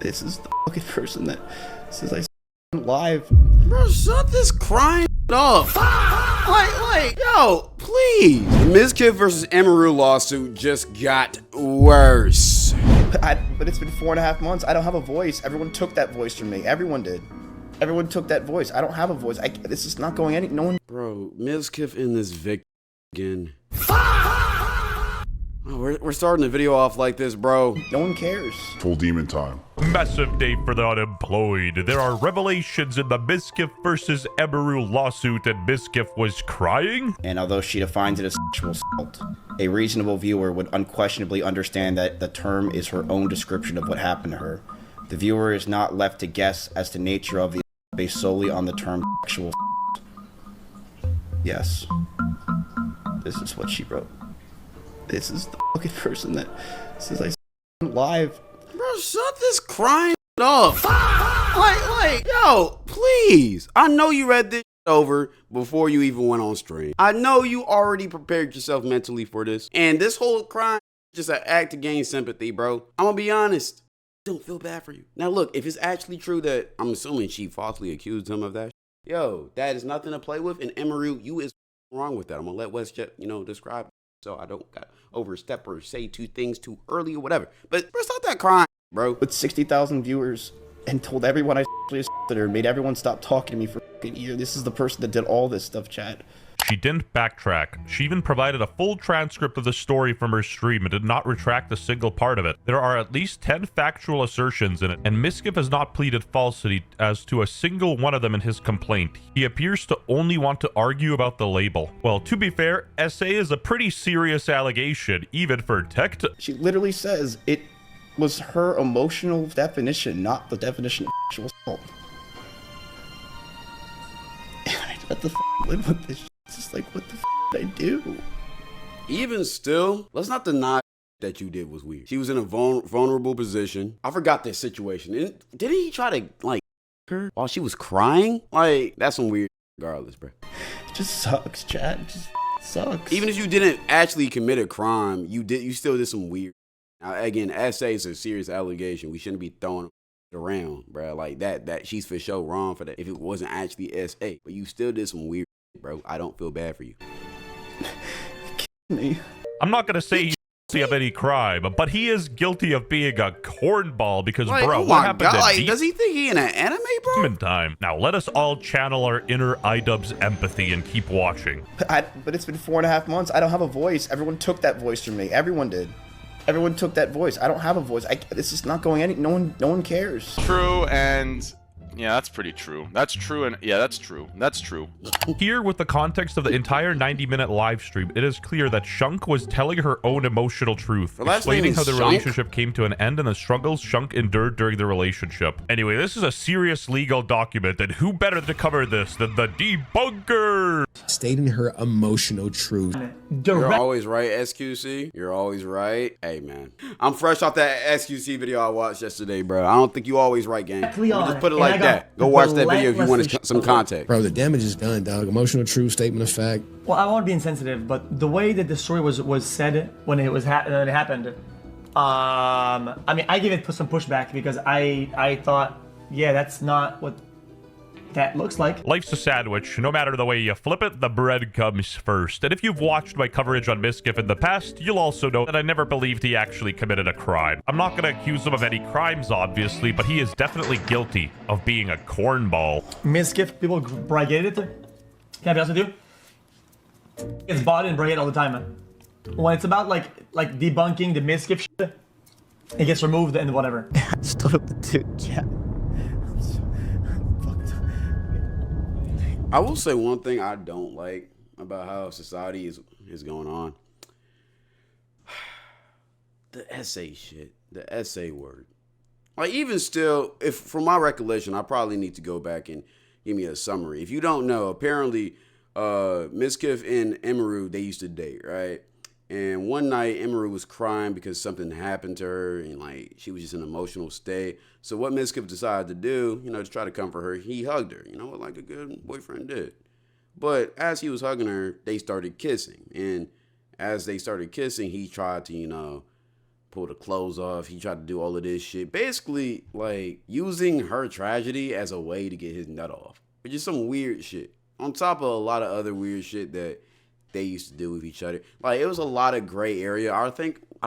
This is the fucking person that says I live. Bro, shut this crying up. Like, yo, please. The Mizkif versus Emiru lawsuit just got worse. But it's been 4.5 months. I don't have a voice. Everyone took that voice from me. Everyone did. Everyone took that voice. I don't have a voice. This is not going any. No one. Bro, Mizkif in this victim again. Oh, we're starting the video off like this, bro. No one cares. Full demon time. Massive day for the unemployed. There are revelations in the Mizkif versus Emiru lawsuit, and Mizkif was crying. And although she defines it as sexual assault, a reasonable viewer would unquestionably understand that the term is her own description of what happened to her. The viewer is not left to guess as to nature of the based solely on the term sexual assault. Yes. This is what she wrote. This is the fucking person that says I live. Bro, shut this crying up. Like, yo, please. I know you read this over before you even went on stream. I know you already prepared yourself mentally for this. And this whole crime is just an act to gain sympathy, bro. I'm gonna be honest. Don't feel bad for you. Now look, if it's actually true that I'm assuming she falsely accused him of that, yo, that is nothing to play with. And Emiru, you is wrong with that. I'm gonna let WestJet, describe. So I don't got overstep or say two things too early or whatever. But bro, stop that crying, bro. With 60,000 viewers and told everyone I assaulted her, made everyone stop talking to me for a year. This is the person that did all this stuff, chat. She didn't backtrack. She even provided a full transcript of the story from her stream and did not retract a single part of it. There are at least 10 factual assertions in it, and Mizkif has not pleaded falsity as to a single one of them in his complaint. He appears to only want to argue about the label. Well, to be fair, SA is a pretty serious allegation, even for tech. She literally says it was her emotional definition, not the definition of sexual assault. And I have to live with this. It's just like, what the did I do? Even still, let's not deny that you did was weird. She was in a vulnerable position. I forgot this situation. Didn't he try to, like, her while she was crying? Like, that's some weird regardless, bro. It just sucks, Chad. It just sucks. Even if you didn't actually commit a crime, you still did some weird. Now, again, SA is a serious allegation. We shouldn't be throwing it around, bro. Like, that she's for sure wrong for that if it wasn't actually SA. But you still did some weird, bro. I don't feel bad for you. Me. I'm not gonna say he's guilty of any crime, but he is guilty of being a cornball because, like, bro, oh what my happened God, to like, does he think he in an anime, bro? Demon time. Now let us all channel our inner iDubbbz empathy and keep watching. But it's been 4.5 months. I don't have a voice. Everyone took that voice from me. Everyone did. Everyone took that voice. I don't have a voice. This is not going any. No one cares. True, and yeah, that's pretty true. That's true, and yeah, that's true. That's true. Here, with the context of the entire 90-minute live stream, it is clear that Shunk was telling her own emotional truth, explaining how the relationship came to an end and the struggles Shunk endured during the relationship. Anyway, this is a serious legal document, and who better to cover this than the debunker? Stating her emotional truth. You're always right, SQC. You're always right. Hey, man. I'm fresh off that SQC video I watched yesterday, bro. I don't think you always right, gang. Just put it like that. Go watch that video if you want some context. Bro, the damage is done, dog. Emotional truth, statement of fact. Well, I won't be insensitive, but the way that the story was said when it happened, I mean, I give it some pushback because I thought, yeah, that's not what that looks like. Life's a sandwich. No matter the way you flip it, the bread comes first. And if you've watched my coverage on Mizkif in the past, you'll also know that I never believed he actually committed a crime. I'm not going to accuse him of any crimes, obviously, but he is definitely guilty of being a cornball. Mizkif, people brigade it. Can I be honest with you? It's bought and brigade all the time, man. When it's about like debunking the Mizkif shit, it gets removed and whatever. Stood up the dude, chat. I will say one thing I don't like about how society is going on. The essay shit. The essay word. Like, even still, if from my recollection, I probably need to go back and give me a summary. If you don't know, apparently Mizkif and Emiru, they used to date, right? And one night, Emiru was crying because something happened to her, and like she was just in an emotional state. So what Mizkif decided to do, to try to comfort her, he hugged her, like a good boyfriend did. But as he was hugging her, they started kissing, and as they started kissing, he tried to, pull the clothes off. He tried to do all of this shit. Basically, like, using her tragedy as a way to get his nut off. Which is some weird shit. On top of a lot of other weird shit that they used to do with each other. Like, it was a lot of gray area. I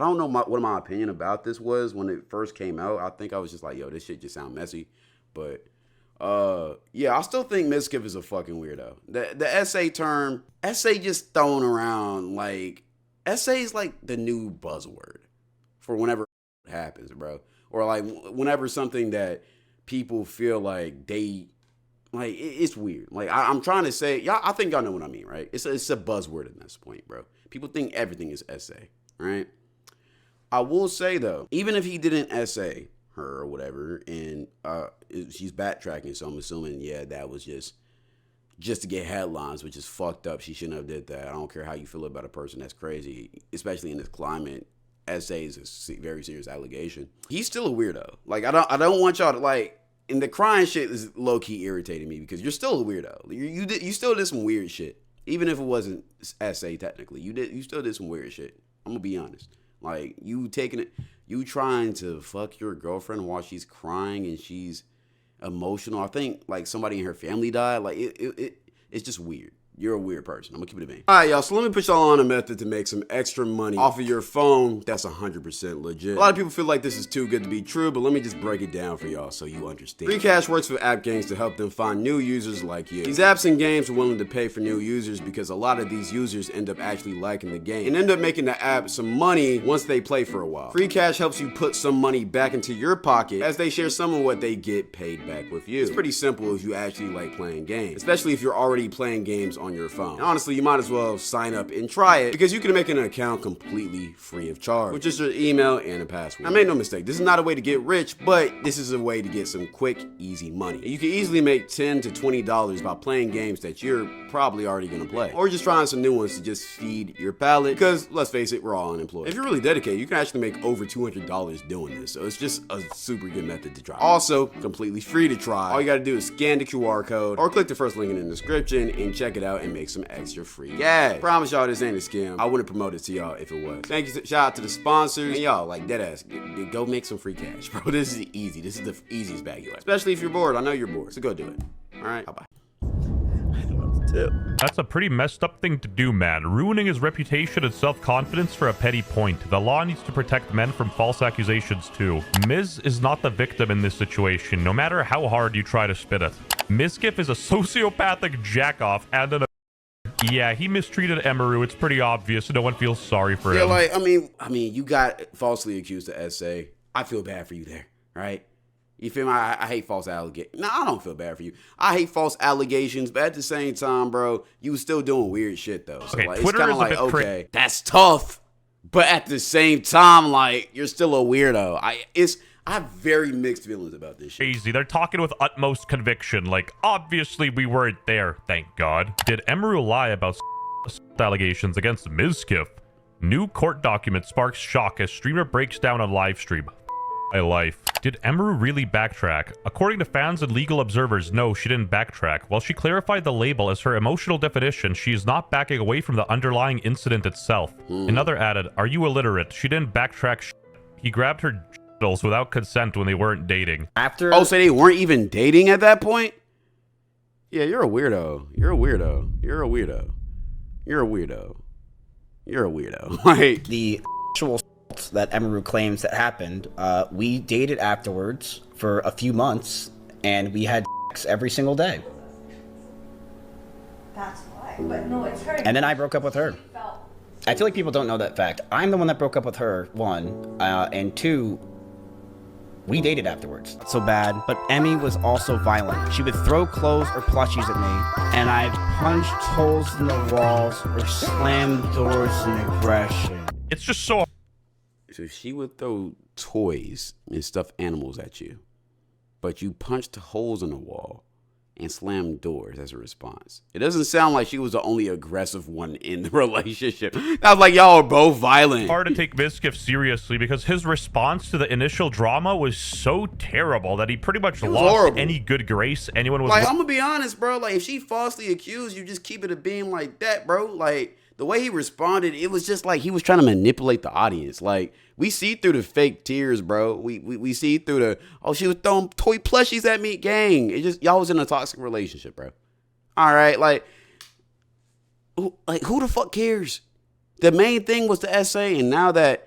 don't know what my opinion about this was when it first came out. I think I was just like, yo, this shit just sound messy. But, yeah, I still think Mizkif is a fucking weirdo. The essay term, essay just thrown around, like, essay is like the new buzzword for whenever it happens, bro. Or like whenever something that people feel like it's weird. Like I'm trying to say, y'all, I think y'all know what I mean, right? It's a buzzword at this point, bro. People think everything is essay, right? I will say though, even if he didn't essay her or whatever, and she's backtracking, so I'm assuming, yeah, that was just to get headlines, which is fucked up. She shouldn't have did that. I don't care how you feel about a person that's crazy, especially in this climate. Essay is a very serious allegation. He's still a weirdo. Like I don't want y'all to like. And the crying shit is low key irritating me because you're still a weirdo. You still did some weird shit, even if it wasn't essay technically. You still did some weird shit. I'm gonna be honest. Like you trying to fuck your girlfriend while she's crying and she's emotional. I think like somebody in her family died. Like it's just weird. You're a weird person. I'm gonna keep it a vein. All right, y'all. So let me put y'all on a method to make some extra money off of your phone. That's 100% legit. A lot of people feel like this is too good to be true, but let me just break it down for y'all so you understand. Free Cash works for app games to help them find new users like you. These apps and games are willing to pay for new users because a lot of these users end up actually liking the game and end up making the app some money once they play for a while. Free Cash helps you put some money back into your pocket as they share some of what they get paid back with you. It's pretty simple if you actually like playing games, especially if you're already playing games on your phone. And honestly, you might as well sign up and try it because you can make an account completely free of charge with just your email and a password. Now, make no mistake, this is not a way to get rich, but this is a way to get some quick, easy money. And you can easily make $10 to $20 by playing games that you're probably already gonna play, or just trying some new ones to just feed your palate. Because let's face it, we're all unemployed. If you're really dedicated, you can actually make over $200 doing this. So it's just a super good method to try. Also, completely free to try. All you gotta do is scan the QR code or click the first link in the description and check it out and make some extra free cash. Promise y'all this ain't a scam. I wouldn't promote it to y'all if it was. Thank you. Shout out to the sponsors. And y'all, like deadass, go make some free cash, bro. This is easy. This is the easiest bag you have. Especially if you're bored. I know you're bored. So go do it. All right. Bye-bye. That's a pretty messed up thing to do, man. Ruining his reputation and self-confidence for a petty point. The law needs to protect men from false accusations too. Miz is not the victim in this situation, no matter how hard you try to spin it. Mizkif is a sociopathic jackoff and an yeah, he mistreated Emiru. It's pretty obvious. No one feels sorry for him. Yeah, like, I mean, you got falsely accused of SA. I feel bad for you there, right? You feel me? I hate false allegations. No, I don't feel bad for you. I hate false allegations, but at the same time, bro, you was still doing weird shit, though. So, okay, like, Twitter it's kind is of like, a bit okay, that's tough, but at the same time, like, you're still a weirdo. I have very mixed feelings about this shit. Crazy. They're talking with utmost conviction. Like, obviously we weren't there, thank God. Did Emiru lie about allegations against Mizkif? New court document sparks shock as streamer breaks down on live stream. My life. Did Emiru really backtrack? According to fans and legal observers, no, she didn't backtrack. While she clarified the label as her emotional definition, she is not backing away from the underlying incident itself. Another added, are you illiterate? She didn't backtrack. He grabbed her genitals without consent when they weren't dating. Oh, so they weren't even dating at that point? Yeah, you're a weirdo. You're a weirdo. You're a weirdo. You're a weirdo. You're a weirdo. Like, the actual that Emiru claims that happened, we dated afterwards for a few months, and we had sex every single day. That's why. But no, it's her. And then I broke up with her. I feel like people don't know that fact. I'm the one that broke up with her, one, and two, we dated afterwards. So bad, but Emmy was also violent. She would throw clothes or plushies at me, and I've punched holes in the walls or slammed doors in aggression. It's just so... So she would throw toys and stuffed animals at you, but you punched holes in the wall and slammed doors as a response. It doesn't sound like she was the only aggressive one in the relationship. Sounds like y'all are both violent. Hard to take Mizkif seriously because his response to the initial drama was so terrible that he pretty much lost horrible. Any good grace anyone was... Like, I'm gonna be honest, bro. Like, if she falsely accused you, just keep it a beam like that, bro. Like, the way he responded, it was just like he was trying to manipulate the audience. Like, we see through the fake tears, bro. We see through the, oh, she was throwing toy plushies at me, gang. It just, y'all was in a toxic relationship, bro. All right, like who the fuck cares? The main thing was the essay, and now that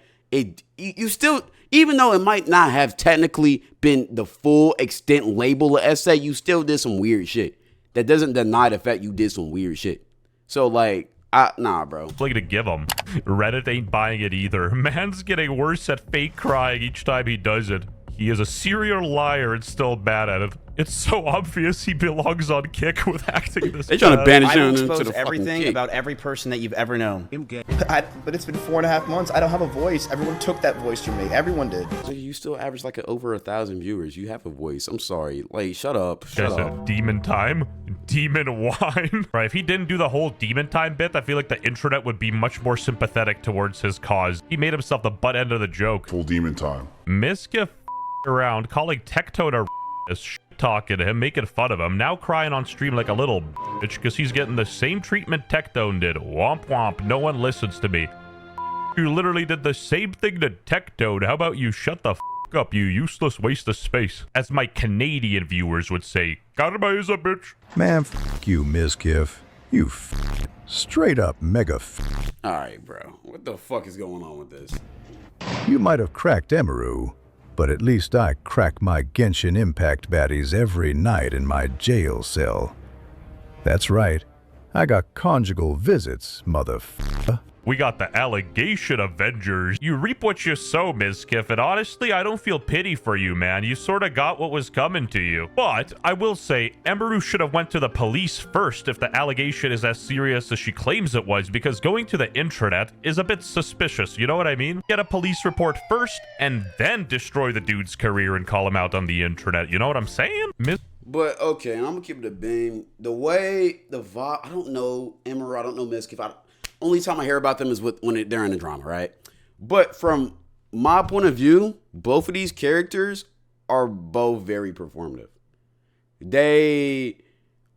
you still, even though it might not have technically been the full extent label of essay, you still did some weird shit. That doesn't deny the fact you did some weird shit. So, like, nah, bro. Like to give him. Reddit ain't buying it either. Man's getting worse at fake crying each time he does it. He is a serial liar and still bad at it. It's so obvious he belongs on Kick with acting this. They trying to banish I him will into expose the everything fucking about every person that you've ever known. But it's been 4.5 months. I don't have a voice. Everyone took that voice from me. Everyone did. So you still average like over 1,000 viewers. You have a voice. I'm sorry. Like, shut up. Guys Shut said up. demon time, demon wine. Right, if he didn't do the whole demon time bit, I feel like the internet would be much more sympathetic towards his cause. He made himself the butt end of the joke. Full demon time. Mizkif around, calling Tectone a talking to him, making fun of him, now crying on stream like a little bitch because he's getting the same treatment Tectone did. Womp womp, no one listens to me. You literally did the same thing to Tectone. How about you shut the up, you useless waste of space? As my Canadian viewers would say, Karma is a bitch. Man, you, Mizkif. You straight up mega All right, bro. What the fuck is going on with this? You might have cracked Emiru, but at least I crack my Genshin Impact baddies every night in my jail cell. That's right. I got conjugal visits, motherfucker. We got the allegation Avengers. You reap what you sow, Mizkif, and honestly, I don't feel pity for you, man. You sort of got what was coming to you. But I will say, Emiru should have went to the police first if the allegation is as serious as she claims it was, because going to the intranet is a bit suspicious, you know what I mean? Get a police report first, and then destroy the dude's career and call him out on the intranet, you know what I'm saying? But, okay, I'm gonna keep it a beam. The way, the vibe, I don't know Emiru, I don't know Mizkif. Only time I hear about them is when they're in the drama, right? But from my point of view, both of these characters are both very performative. They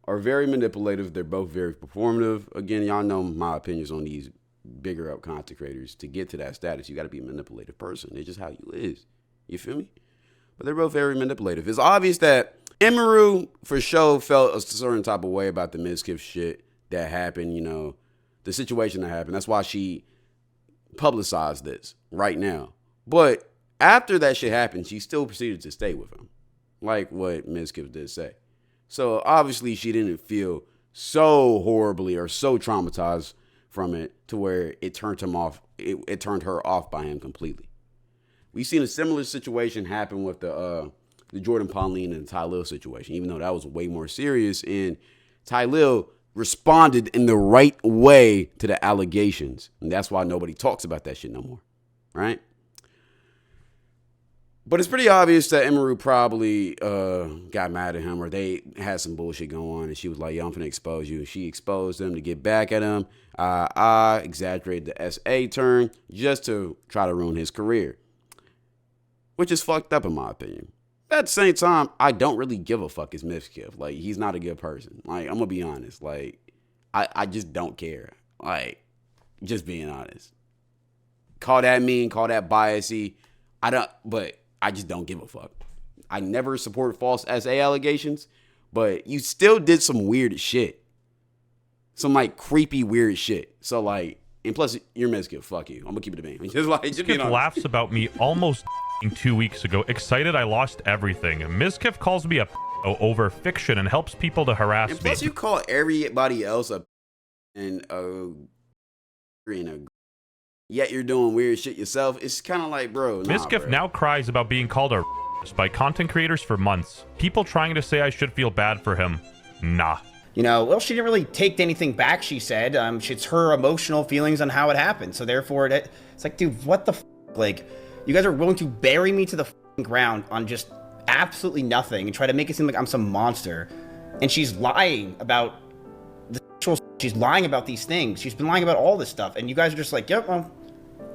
are very manipulative. They're both very performative. Again, y'all know my opinions on these bigger up content creators. To get to that status, you got to be a manipulative person. It's just how you is. You feel me? But they're both very manipulative. It's obvious that Emiru, for sure, felt a certain type of way about the Mizkif shit that happened, you know, the situation that happened. That's why she publicized this right now. But after that shit happened, she still proceeded to stay with him, like what Mizkif did say. So obviously she didn't feel so horribly or so traumatized from it to where it turned him off. It turned her off by him completely. We've seen a similar situation happen with the Jordan Pauline and Ty Lil situation, even though that was way more serious. And Ty Lil responded in the right way to the allegations. And that's why nobody talks about that shit no more. Right? But it's pretty obvious that Emiru probably got mad at him, or they had some bullshit going on, and she was like, yo, I'm finna expose you. She exposed him to get back at him. I exaggerated the SA turn just to try to ruin his career, which is fucked up in my opinion. At the same time, I don't really give a fuck as Mizkif. Like, he's not a good person. Like, I'm gonna be honest. Like, I just don't care. Like, just being honest. Call that mean, call that biasy. But I just don't give a fuck. I never support false SA allegations, but you still did some weird shit. Some, like, creepy, weird shit. So, like, and plus, you're Mizkif. Fuck you. I'm gonna keep it a bean. Just being honest. Laughs about me almost 2 weeks ago, excited I lost everything. Mizkif calls me a over fiction and helps people to harass and plus me. You call everybody else a yet you're doing weird shit yourself. It's kind of like, bro. Mizkif now cries about being called a by content creators for months. People trying to say I should feel bad for him. Nah. You know, well, she didn't really take anything back, she said. It's her emotional feelings on how it happened. So therefore, it's like, dude, what the f***? Like, you guys are willing to bury me to the ground on just absolutely nothing and try to make it seem like I'm some monster. And she's lying about the sexual, she's lying about these things. She's been lying about all this stuff. And you guys are just like, yep, well,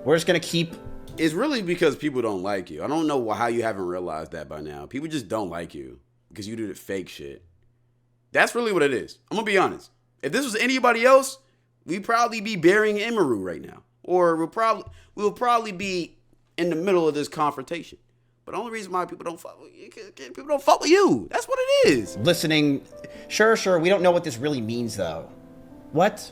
we're just going to keep. It's really because people don't like you. I don't know how you haven't realized that by now. People just don't like you because you do the fake shit. That's really what it is. I'm going to be honest. If this was anybody else, we'd probably be burying Emiru right now, or we'll probably be in the middle of this confrontation. But the only reason why people don't fuck with you. That's what it is. Listening, sure. We don't know what this really means, though. What?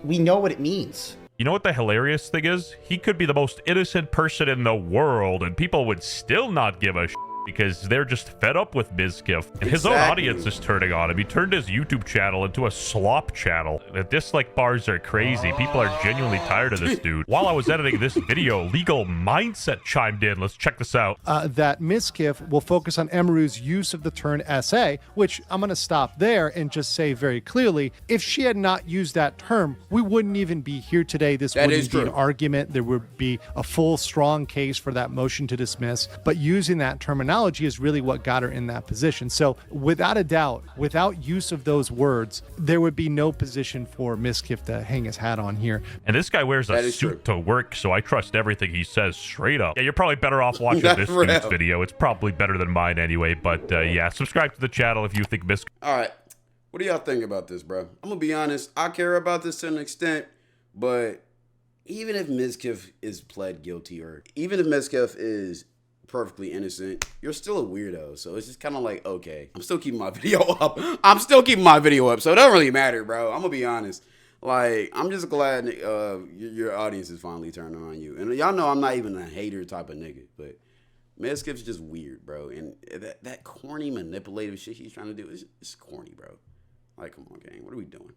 We know what it means. You know what the hilarious thing is? He could be the most innocent person in the world, and people would still not give a shit because they're just fed up with Mizkif. And his own audience is turning on him. He turned his YouTube channel into a slop channel. The dislike bars are crazy. People are genuinely tired of this dude. While I was editing this video, Legal Mindset chimed in. Let's check this out. That Mizkif will focus on Emiru's use of the term essay, which I'm going to stop there and just say very clearly, if she had not used that term, we wouldn't even be here today. This wouldn't be an argument. There would be a full, strong case for that motion to dismiss. But using that terminology is really what got her in that position. So without a doubt, without use of those words, there would be no position for Mizkif to hang his hat on here. And this guy wears a suit to work, so I trust everything he says straight up. Yeah, you're probably better off watching this dude's video. It's probably better than mine anyway, but yeah, subscribe to the channel if you think Mizkif. All right. What do y'all think about this, bro? I'm going to be honest. I care about this to an extent, but even if Mizkif is pled guilty, or even if Mizkif is perfectly innocent, you're still a weirdo. So it's just kind of like, okay, I'm still keeping my video up. So it don't really matter, bro. I'm gonna be honest. Like, I'm just glad your audience is finally turning on you. And y'all know I'm not even a hater type of nigga, but Mizkif's just weird, bro. And that corny manipulative shit he's trying to do is corny, bro. Like, come on, gang. What are we doing?